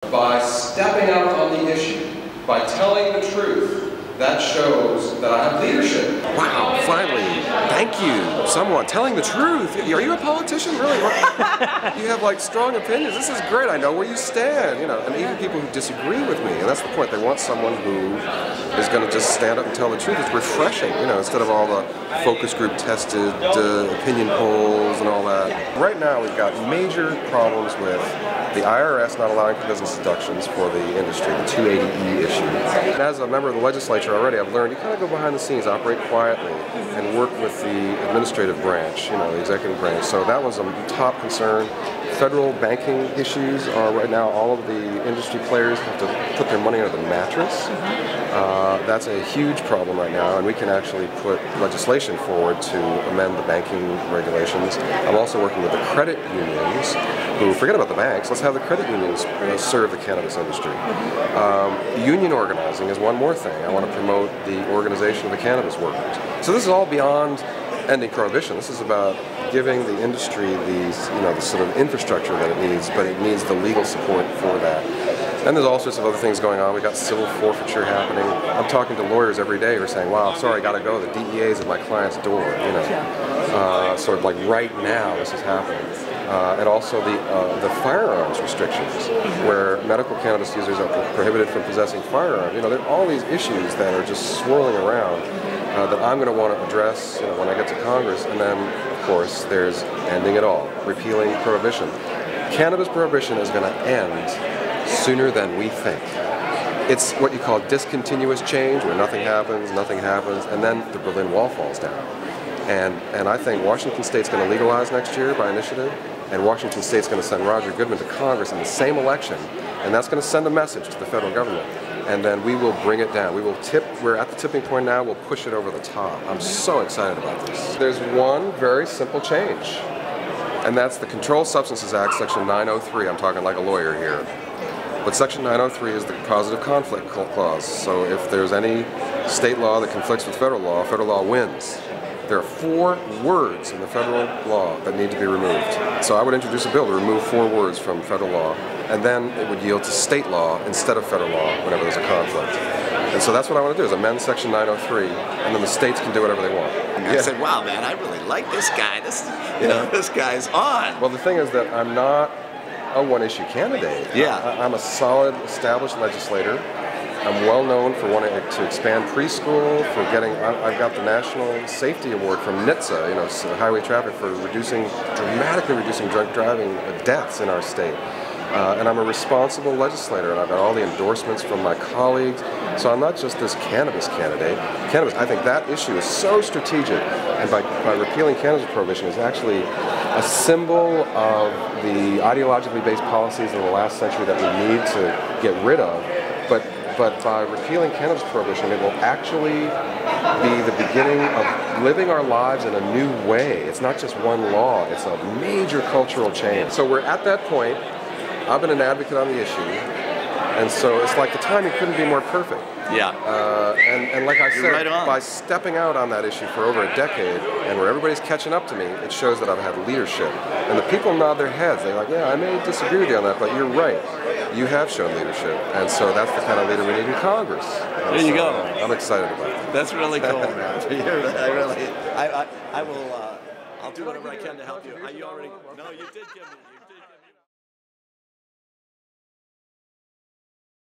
By stepping out on the issue, by telling the truth, that shows that I have leadership. Wow, finally, thank you, someone telling the truth. Are you a politician, really? You have like strong opinions. This is great. I know where you stand, you know, and even people who disagree with me, and that's the point. They want someone who is going to just stand up and tell the truth. It's refreshing, you know, instead of all the focus group tested opinion polls and all that. Right now, we've got major problems with the IRS not allowing business deductions for the industry, the 280E issue. And as a member of the legislature already, I've learned you kind of go behind the scenes, operate quietly, and work with the administrative branch, you know, the executive branch. So that was a top concern. Federal banking issues are right now, all of the industry players have to put their money under the mattress. That's a huge problem right now, and we can actually put legislation forward to amend the banking regulations. I'm also working with the credit unions, who forget about the banks, let's have the credit unions serve the cannabis industry. Union organizing is one more thing. I want to promote the organization of the cannabis workers. So this is all beyond ending prohibition. This is about giving the industry these, you know, the sort of infrastructure that it needs, but it needs the legal support for that. And there's all sorts of other things going on. We've got civil forfeiture happening. I'm talking to lawyers every day who are saying, wow, sorry, I gotta go. The DEA is at my client's door, you know. Sort of like right now this is happening. And also the firearms restrictions, where medical cannabis users are prohibited from possessing firearms. You know, there are all these issues that are just swirling around that I'm going to want to address, you know, when I get to Congress. And then, of course, there's ending it all, repealing prohibition. Cannabis prohibition is going to end sooner than we think. It's what you call discontinuous change, where nothing happens, and then the Berlin Wall falls down. And I think Washington State's going to legalize next year by initiative, and Washington State's going to send Roger Goodman to Congress in the same election, and that's going to send a message to the federal government. And then we will bring it down. We will we're at the tipping point now, we'll push it over the top. I'm so excited about this. There's one very simple change, and that's the Controlled Substances Act, Section 903. I'm talking like a lawyer here. But Section 903 is the positive conflict clause. So if there's any state law that conflicts with federal law wins. There are 4 words in the federal law that need to be removed. So I would introduce a bill to remove 4 words from federal law, and then it would yield to state law instead of federal law whenever there's a conflict. And so that's what I want to do, is amend Section 903, and then the states can do whatever they want. I said, wow, man, I really like this guy. This, you know, this guy's on. Well, the thing is that I'm not a one-issue candidate. Yeah. I'm a solid, established legislator. I'm well known for wanting to expand preschool, for getting, I've got the National Safety Award from NHTSA, you know, highway traffic, for dramatically reducing drunk driving deaths in our state. And I'm a responsible legislator, and I've got all the endorsements from my colleagues. So I'm not just this cannabis candidate. Cannabis, I think that issue is so strategic, and by repealing cannabis prohibition is actually a symbol of the ideologically based policies in the last century that we need to get rid of. But by repealing cannabis prohibition, it will actually be the beginning of living our lives in a new way. It's not just one law, it's a major cultural change. So we're at that point. I've been an advocate on the issue, and so it's like the timing couldn't be more perfect. Yeah. And like I said, right on. by stepping out on that issue for over a decade, and where everybody's catching up to me, it shows that I've had leadership. And the people nod their heads. They're like, yeah, I may disagree with you on that, but you're right. You have shown leadership. And so that's the kind of leader we need in Congress. And there you go. I'm excited about that. That's really cool, man. I will, I'll do whatever I can to help you. You already, no, you did give me.